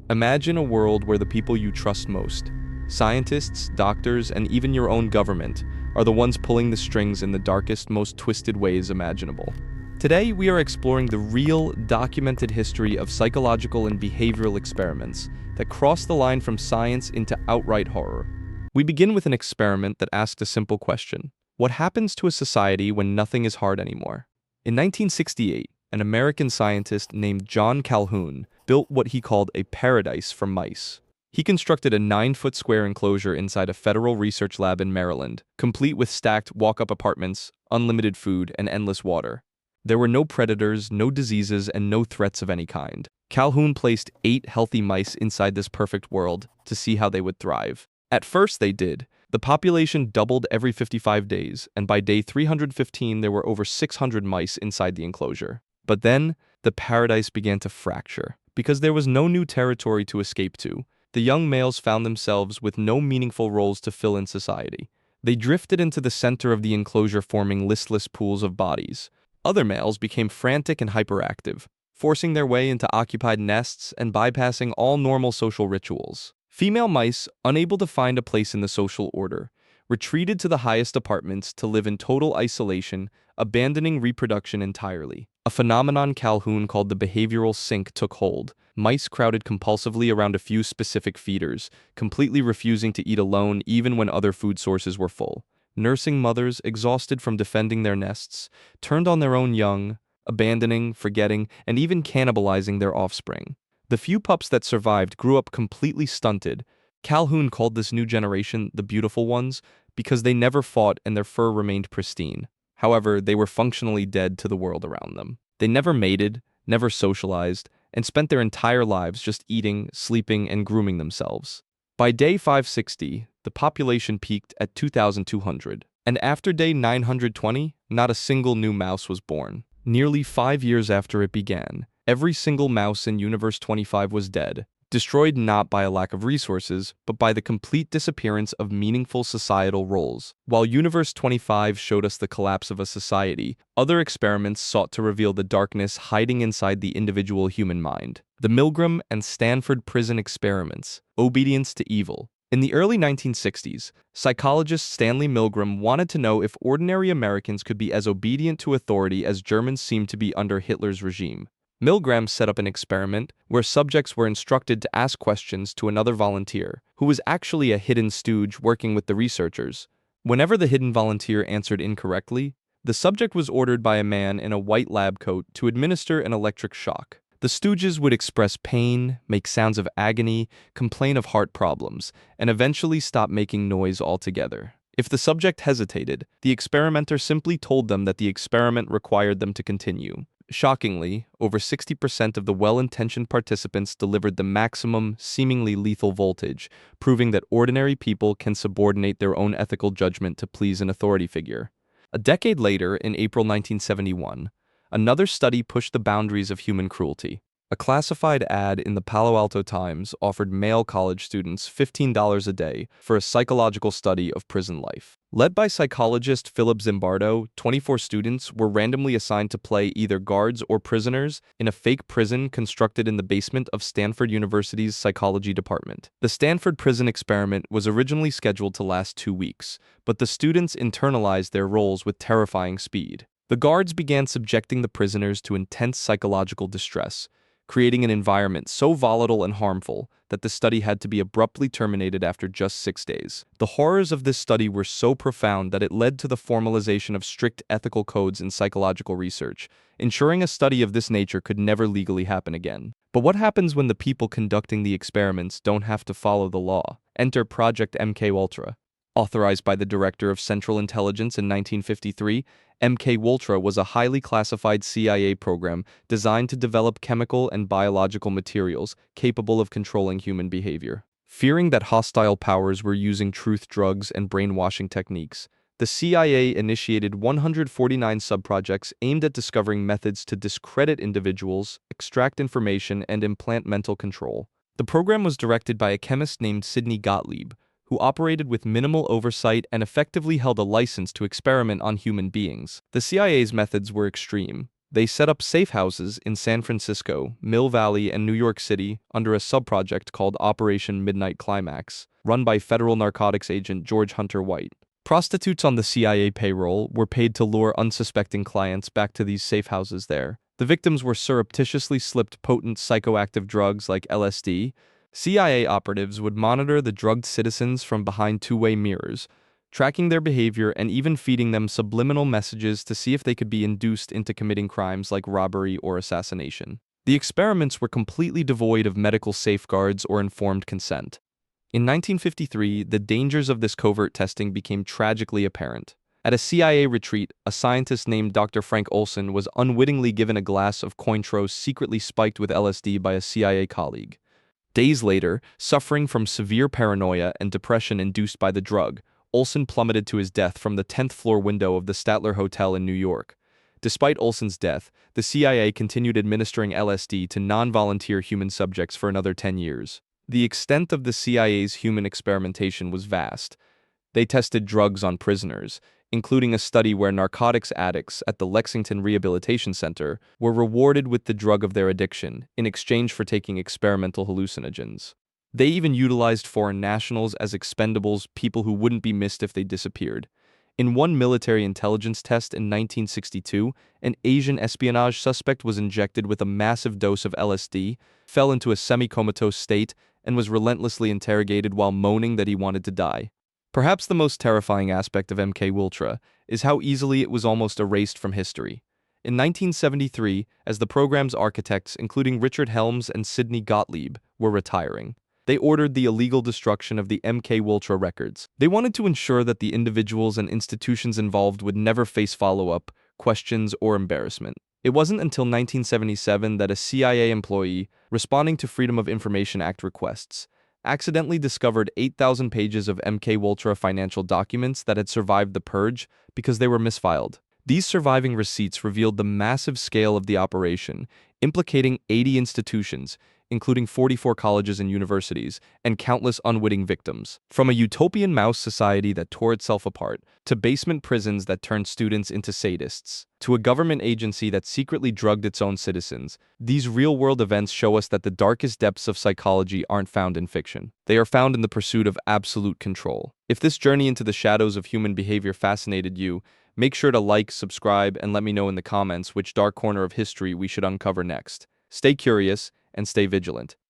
Imagine a world where the people you trust most, scientists, doctors, and even your own government, are the ones pulling the strings in the darkest, most twisted ways imaginable. Today, we are exploring the real, documented history of psychological and behavioral experiments that cross the line from science into outright horror. We begin with an experiment that asked a simple question: what happens to a society when nothing is hard anymore? In 1968, an American scientist named John Calhoun built what he called a paradise for mice. He constructed a 9-foot square enclosure inside a federal research lab in Maryland, complete with stacked walk-up apartments, unlimited food, and endless water. There were no predators, no diseases, and no threats of any kind. Calhoun placed 8 healthy mice inside this perfect world to see how they would thrive. At first they did. The population doubled every 55 days, and by day 315 there were over 600 mice inside the enclosure. But then, the paradise began to fracture. Because there was no new territory to escape to, the young males found themselves with no meaningful roles to fill in society. They drifted into the center of the enclosure, forming listless pools of bodies. Other males became frantic and hyperactive, forcing their way into occupied nests and bypassing all normal social rituals. Female mice, unable to find a place in the social order, retreated to the highest apartments to live in total isolation, abandoning reproduction entirely. A phenomenon Calhoun called the behavioral sink took hold. Mice crowded compulsively around a few specific feeders, completely refusing to eat alone even when other food sources were full. Nursing mothers, exhausted from defending their nests, turned on their own young, abandoning, forgetting, and even cannibalizing their offspring. The few pups that survived grew up completely stunted. Calhoun called this new generation the beautiful ones because they never fought and their fur remained pristine. However, they were functionally dead to the world around them. They never mated, never socialized, and spent their entire lives just eating, sleeping, and grooming themselves. By day 560, the population peaked at 2,200, and after day 920, not a single new mouse was born. Nearly 5 years after it began, every single mouse in Universe 25 was dead, destroyed not by a lack of resources, but by the complete disappearance of meaningful societal roles. While Universe 25 showed us the collapse of a society, other experiments sought to reveal the darkness hiding inside the individual human mind. The Milgram and Stanford Prison Experiments, Obedience to Evil. In the early 1960s, psychologist Stanley Milgram wanted to know if ordinary Americans could be as obedient to authority as Germans seemed to be under Hitler's regime. Milgram set up an experiment where subjects were instructed to ask questions to another volunteer, who was actually a hidden stooge working with the researchers. Whenever the hidden volunteer answered incorrectly, the subject was ordered by a man in a white lab coat to administer an electric shock. The stooges would express pain, make sounds of agony, complain of heart problems, and eventually stop making noise altogether. If the subject hesitated, the experimenter simply told them that the experiment required them to continue. Shockingly, over 60% of the well-intentioned participants delivered the maximum, seemingly lethal voltage, proving that ordinary people can subordinate their own ethical judgment to please an authority figure. A decade later, in April 1971, another study pushed the boundaries of human cruelty. A classified ad in the Palo Alto Times offered male college students $15 a day for a psychological study of prison life. Led by psychologist Philip Zimbardo, 24 students were randomly assigned to play either guards or prisoners in a fake prison constructed in the basement of Stanford University's psychology department. The Stanford Prison Experiment was originally scheduled to last 2 weeks, but the students internalized their roles with terrifying speed. The guards began subjecting the prisoners to intense psychological distress, creating an environment so volatile and harmful that the study had to be abruptly terminated after just 6 days. The horrors of this study were so profound that it led to the formalization of strict ethical codes in psychological research, ensuring a study of this nature could never legally happen again. But what happens when the people conducting the experiments don't have to follow the law? Enter Project MKULTRA. Authorized by the Director of Central Intelligence in 1953, MKULTRA was a highly classified CIA program designed to develop chemical and biological materials capable of controlling human behavior. Fearing that hostile powers were using truth drugs and brainwashing techniques, the CIA initiated 149 subprojects aimed at discovering methods to discredit individuals, extract information, and implant mental control. The program was directed by a chemist named Sidney Gottlieb, who operated with minimal oversight and effectively held a license to experiment on human beings. The CIA's methods were extreme. They set up safe houses in San Francisco, Mill Valley, and New York City under a subproject called Operation Midnight Climax, run by federal narcotics agent George Hunter White. Prostitutes on the CIA payroll were paid to lure unsuspecting clients back to these safe houses there. The victims were surreptitiously slipped potent psychoactive drugs like LSD. CIA operatives would monitor the drugged citizens from behind two-way mirrors, tracking their behavior and even feeding them subliminal messages to see if they could be induced into committing crimes like robbery or assassination. The experiments were completely devoid of medical safeguards or informed consent. In 1953, the dangers of this covert testing became tragically apparent. At a CIA retreat, a scientist named Dr. Frank Olson was unwittingly given a glass of Cointreau secretly spiked with LSD by a CIA colleague. Days later, suffering from severe paranoia and depression induced by the drug, Olson plummeted to his death from the 10th floor window of the Statler Hotel in New York. Despite Olson's death, the CIA continued administering LSD to non-volunteer human subjects for another 10 years. The extent of the CIA's human experimentation was vast. They tested drugs on prisoners, including a study where narcotics addicts at the Lexington Rehabilitation Center were rewarded with the drug of their addiction in exchange for taking experimental hallucinogens. They even utilized foreign nationals as expendables, people who wouldn't be missed if they disappeared. In one military intelligence test in 1962, an Asian espionage suspect was injected with a massive dose of LSD, fell into a semi-comatose state, and was relentlessly interrogated while moaning that he wanted to die. Perhaps the most terrifying aspect of MKULTRA is how easily it was almost erased from history. In 1973, as the program's architects, including Richard Helms and Sidney Gottlieb, were retiring, they ordered the illegal destruction of the MKULTRA records. They wanted to ensure that the individuals and institutions involved would never face follow-up, questions, or embarrassment. It wasn't until 1977 that a CIA employee, responding to Freedom of Information Act requests, accidentally discovered 8,000 pages of MKULTRA financial documents that had survived the purge because they were misfiled. These surviving receipts revealed the massive scale of the operation, implicating 80 institutions, including 44 colleges and universities, and countless unwitting victims. From a utopian mouse society that tore itself apart, to basement prisons that turned students into sadists, to a government agency that secretly drugged its own citizens, these real-world events show us that the darkest depths of psychology aren't found in fiction. They are found in the pursuit of absolute control. If this journey into the shadows of human behavior fascinated you, make sure to like, subscribe, and let me know in the comments which dark corner of history we should uncover next. Stay curious and stay vigilant.